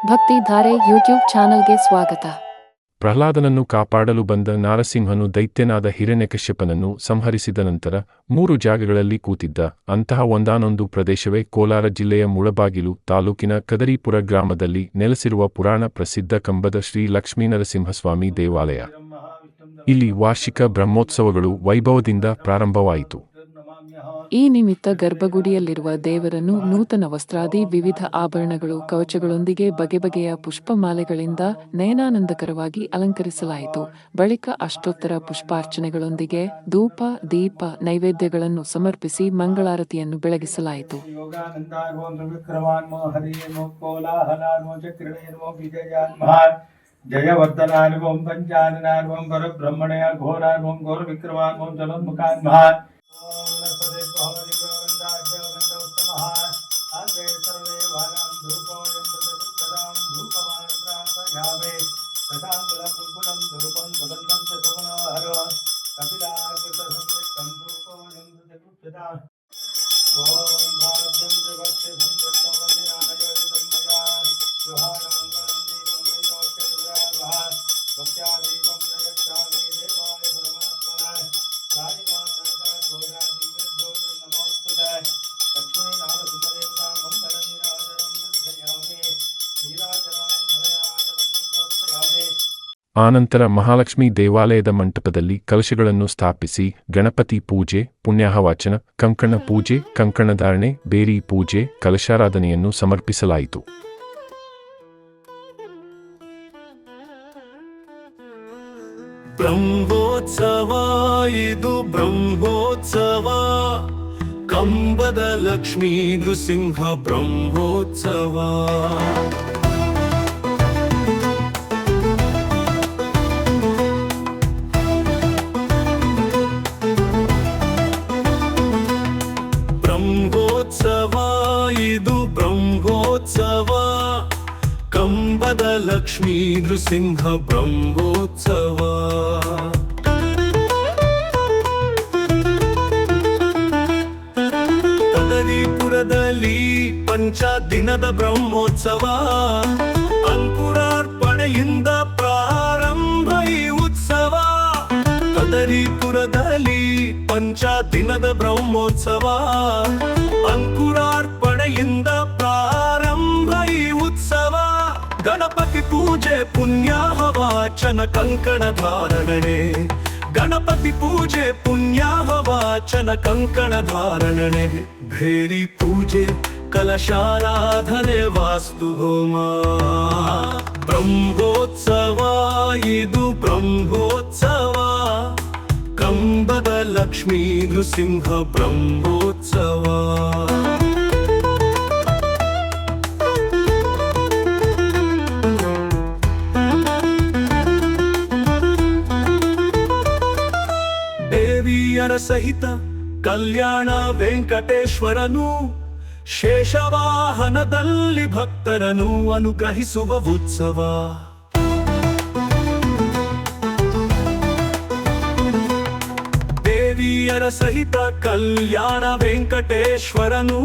Bhaktidhare YouTube ಚಾನಲ್ಗೆ ಸ್ವಾಗತ. ಪ್ರಹ್ಲಾದನನ್ನು ಕಾಪಾಡಲು ಬಂದ ನಾರಸಿಂಹನು ದೈತ್ಯನಾದ ಹಿರಣ್ಯಕಶ್ಯಪನನ್ನು ಸಂಹರಿಸಿದ ನಂತರ 3 ಜಾಗಗಳಲ್ಲಿ ಕೂತಿದ್ದ. ಅಂತಹ ಒಂದಾನೊಂದು ಪ್ರದೇಶವೇ ಕೋಲಾರ ಜಿಲ್ಲೆಯ ಮುಳಬಾಗಿಲು ತಾಲೂಕಿನ ಕದರಿಪುರ ಗ್ರಾಮದಲ್ಲಿ ನೆಲೆಸಿರುವ ಪುರಾಣ ಪ್ರಸಿದ್ಧ ಕಂಬದ ಶ್ರೀ ಲಕ್ಷ್ಮೀನರಸಿಂಹಸ್ವಾಮಿ ದೇವಾಲಯ. ಇಲ್ಲಿ ವಾರ್ಷಿಕ ಬ್ರಹ್ಮೋತ್ಸವಗಳು ವೈಭವದಿಂದ ಪ್ರಾರಂಭವಾಯಿತು. ಈ ನಿಮಿತ್ತ ಗರ್ಭಗುಡಿಯಲ್ಲಿರುವ ದೇವರನ್ನು ನೂತನ ವಸ್ತ್ರಾದಿ ವಿವಿಧ ಆಭರಣಗಳು ಕವಚಗಳೊಂದಿಗೆ ಬಗೆ ಬಗೆಯ ಪುಷ್ಪಮಾಲೆಗಳಿಂದ ನಯನಾನಂದಕರವಾಗಿ ಅಲಂಕರಿಸಲಾಯಿತು. ಬಳಿಕ ಅಷ್ಟೋತ್ತರ ಪುಷ್ಪಾರ್ಚನೆಗಳೊಂದಿಗೆ ಧೂಪ ದೀಪ ನೈವೇದ್ಯಗಳನ್ನು ಸಮರ್ಪಿಸಿ ಮಂಗಳಾರತಿಯನ್ನು ಬೆಳಗಿಸಲಾಯಿತು. ಜಯವರ್ಧನಾರ್ವಂ ಪಂಚಾನನಾರ್ವಂ ಪರಬ್ರಹ್ಮಣಯ ಘೋರಾರ್ವಂ ಘೋರ ವಿಕ್ರಮಾರ್ವಂ ಜಲೋನ್ಮುಖಾನ್ ಆನಂತರ ಮಹಾಲಕ್ಷ್ಮೀ ದೇವಾಲಯದ ಮಂಟಪದಲ್ಲಿ ಕಲಶಗಳನ್ನು ಸ್ಥಾಪಿಸಿ ಗಣಪತಿ ಪೂಜೆ, ಪುಣ್ಯಾಹವಾಚನ, ಕಂಕಣ ಪೂಜೆ, ಕಂಕಣಧಾರಣೆ, ಬೇರಿ ಪೂಜೆ, ಕಲಶಾರಾಧನೆಯನ್ನು ಸಮರ್ಪಿಸಲಾಯಿತು. ಬ್ರಹ್ಮೋತ್ಸವ ಇದು ಬ್ರಹ್ಮೋತ್ಸವ, ಕಂಬದ ಲಕ್ಷ್ಮೀ ನೃಸಿಂಹ ಬ್ರಹ್ಮೋತ್ಸವ. ಬ್ರಹ್ಮೋತ್ಸವ ಇದು ಬ್ರಹ್ಮೋತ್ಸವ, ಕಂಬದ ಲಕ್ಷ್ಮೀ ನೃಸಿಂಹ ಬ್ರಹ್ಮೋತ್ಸವ. ಕದರಿಪುರದಲ್ಲಿ ಪಂಚದಿನದ ಬ್ರಹ್ಮೋತ್ಸವ, ಅಂಕುರಾರ್ಪಣೆಯಿಂದ ಪ್ರಾರಂಭ ಈ ಉತ್ಸವ. ಕದರಿಪುರದಲ್ಲಿ ಪಂಚದಿನದ ಬ್ರಹ್ಮೋತ್ಸವ, ಅಂಕುರಾರ್ಪಣೆಯಿಂದ ಪ್ರಾರಂಭ ಈ ಉತ್ಸವ. ಗಣಪತಿ ಪೂಜೆ ಪುಣ್ಯಾಹವಾಚನ ಕಂಕಣ ಧಾರಣೆ, ಗಣಪತಿ ಪೂಜೆ ಪುಣ್ಯಾಹವಾಚನ ಕಂಕಣ ಧಾರಣೆ, ಭೇರಿ ಪೂಜೆ ಕಲಶಾರಾಧನೆ ವಾಸ್ತು ಹೋಮ. ಬ್ರಹ್ಮೋತ್ಸವ ಇದು ಬ್ರಹ್ಮೋತ್ಸವ, ಕಂಬದ ಲಕ್ಷ್ಮೀ ನೃಸಿಂಹ ಬ್ರಹ್ಮೋತ್ಸವ. ದೇವಿಯರ ಸಹಿತ ಕಲ್ಯಾಣ ವೆಂಕಟೇಶ್ವರನು, ಶೇಷವಾಹನದಲ್ಲಿ ಭಕ್ತರನ್ನು ಅನುಗ್ರಹಿಸುವ ಉತ್ಸವ. ದೇವಿಯರ ಸಹಿತ ಕಲ್ಯಾಣ ವೆಂಕಟೇಶ್ವರನು,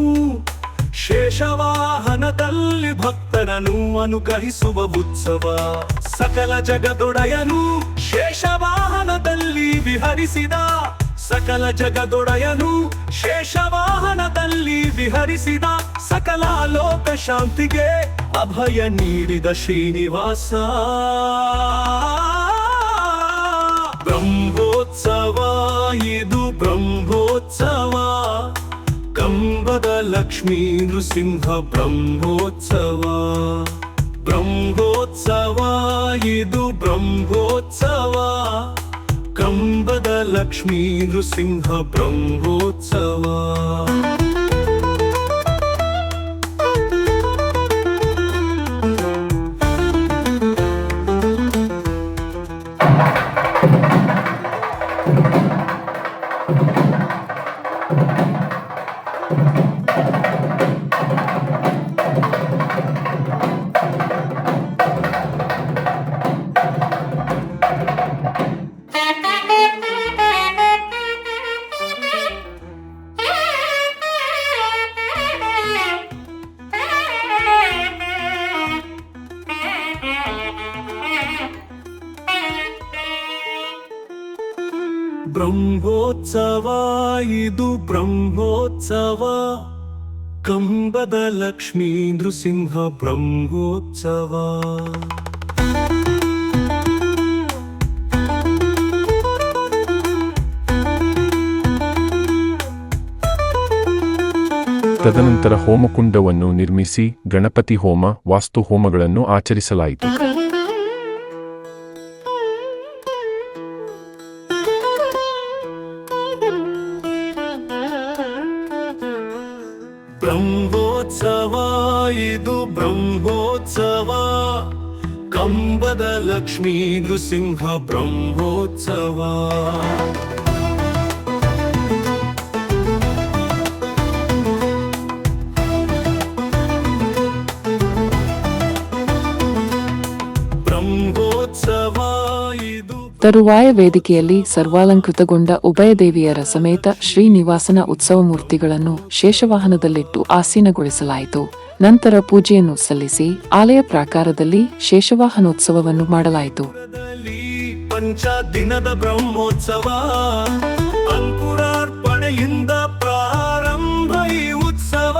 ಶೇಷವಾಹನದಲ್ಲಿ ಭಕ್ತರನ್ನು ಅನುಗ್ರಹಿಸುವ ಉತ್ಸವ. ಸಕಲ ಜಗದೊಡೆಯನು ಶೇಷವಾಹನದಲ್ಲಿ ವಿಹರಿಸಿದ, ಸಕಲ ಜಗದೊಡೆಯನು ಶೇಷವಾಹನದಲ್ಲಿ ವಿಹರಿಸಿದ, ಸಕಲ ಲೋಕ ಶಾಂತಿಗೆ ಅಭಯ ನೀಡಿದ ಶ್ರೀನಿವಾಸ. ಬ್ರಹ್ಮೋತ್ಸವ ಇದು ಬ್ರಹ್ಮೋತ್ಸವ, ಕಂಬದ ಲಕ್ಷ್ಮೀ ನೃಸಿಂಹ ಬ್ರಹ್ಮೋತ್ಸವ. ಬ್ರಹ್ಮೋತ್ಸವ ಇದು ಬ್ರಹ್ಮೋತ್ಸವ, ಕಂಬದ ಲಕ್ಷ್ಮೀ ನೃಸಿಂಹ ಬ್ರಹ್ಮೋತ್ಸವ. ಬ್ರಹ್ಮೋತ್ಸವ ಇದು ಬ್ರಹ್ಮೋತ್ಸವ ಕಂಬದ ಲಕ್ಷ್ಮೀ ನೃಸಿಂಹ ಬ್ರಹ್ಮೋತ್ಸವ ತದನಂತರ ಹೋಮಕುಂಡವನ್ನು ನಿರ್ಮಿಸಿ ಗಣಪತಿ ಹೋಮ ವಾಸ್ತು ಹೋಮಗಳನ್ನು ಆಚರಿಸಲಾಯಿತು. ಬ್ರಹ್ಮೋತ್ಸವ ಇದು ಬ್ರಹ್ಮೋತ್ಸವ ಕಂಬದ ಲಕ್ಷ್ಮೀ ನೃಸಿಂಹ ಬ್ರಹ್ಮೋತ್ಸವ ಬ್ರಹ್ಮೋತ್ಸವ ಇದು ತರುವಾಯ ವೇದಿಕೆಯಲ್ಲಿ ಸರ್ವಾಲಂಕೃತಗೊಂಡ ಉಭಯ ದೇವಿಯರ ಸಮೇತ ಶ್ರೀನಿವಾಸನ ಉತ್ಸವ ಮೂರ್ತಿಗಳನ್ನು ಶೇಷವಾಹನದಲ್ಲಿಟ್ಟು ಆಸೀನಗೊಳಿಸಲಾಯಿತು. ನಂತರ ಪೂಜೆಯನ್ನು ಸಲ್ಲಿಸಿ ಆಲಯ ಪ್ರಾಕಾರದಲ್ಲಿ ಶೇಷವಾಹನೋತ್ಸವವನ್ನು ಮಾಡಲಾಯಿತು. ಪಂಚ ದಿನದ ಬ್ರಹ್ಮೋತ್ಸವ ಅಂಕುರಾರ್ಪಣೆಯಿಂದ ಪ್ರಾರಂಭ ಈ ಉತ್ಸವ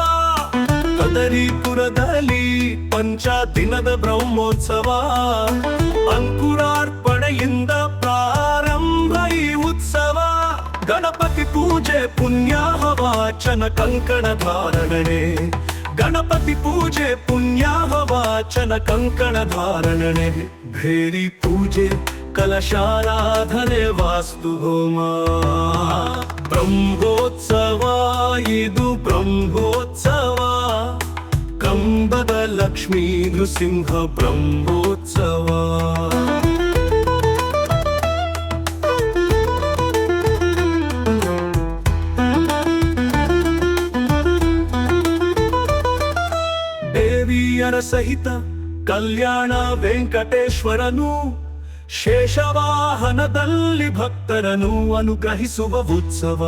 ಕದರಿಪುರದಲ್ಲಿ ಪಂಚ ದಿನದ ಬ್ರಹ್ಮೋತ್ಸವ ಅಂಕುರಾರ್ಪಣೆಯಿಂದ ಪ್ರಾರಂಭ ಈ ಉತ್ಸವ ಗಣಪತಿ ಪೂಜೆ ಪುಣ್ಯಾಹವಾಚನ ಕಂಕಣ ಧಾರಣೆ ಗಣಪತಿ ಪೂಜೆ ಪುಣ್ಯಾಹವಾಚನ ಕಂಕಣ ಧಾರಣೆ ಭೇರಿ ಪೂಜೆ ಕಲಶಾರಾಧನೆ ವಾಸ್ತು ಹೋಮ ಬ್ರಹ್ಮೋತ್ಸವ ಇದು ಬ್ರಹ್ಮೋತ್ಸವ ಕಂಬದ ಲಕ್ಷ್ಮೀ ನೃಸಿಂಹ ಬ್ರಹ್ಮೋತ್ಸವ ದೇವಿಯರ ಸಹಿತ ಕಲ್ಯಾಣ ವೆಂಕಟೇಶ್ವರನು ಶೇಷವಾಹನದಲ್ಲಿ ಭಕ್ತರನ್ನು ಅನುಗ್ರಹಿಸುವ ಉತ್ಸವ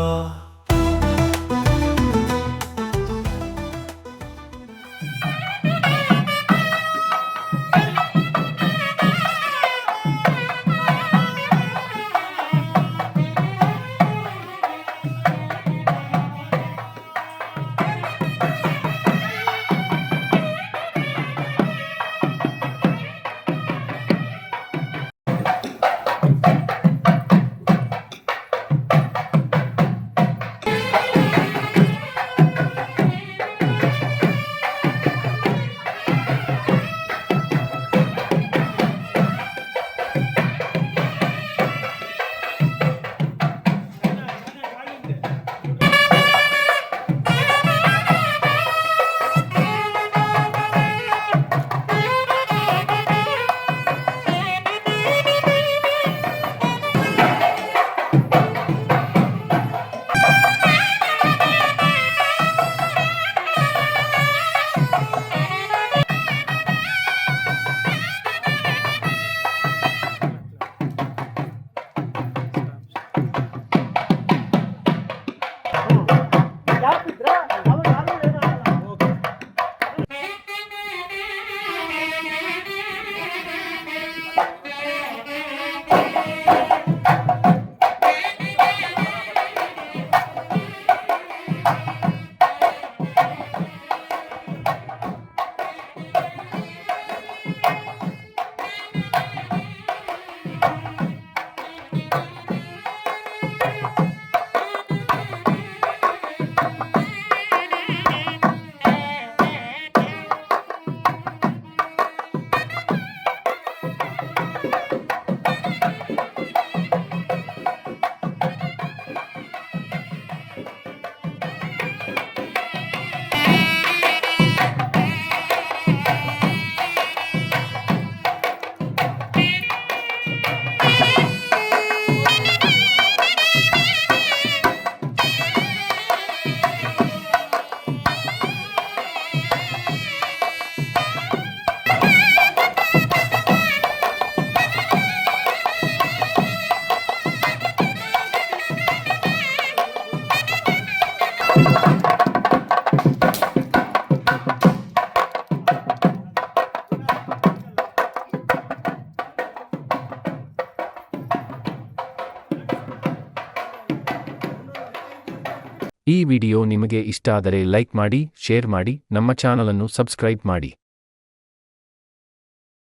ಈ ವಿಡಿಯೋ ನಿಮಗೆ ಇಷ್ಟ ಆದರೆ ಲೈಕ್ ಮಾಡಿ, ಶೇರ್ ಮಾಡಿ, ನಮ್ಮ ಚಾನಲನ್ನು ಸಬ್ಸ್ಕ್ರೈಬ್ ಮಾಡಿ.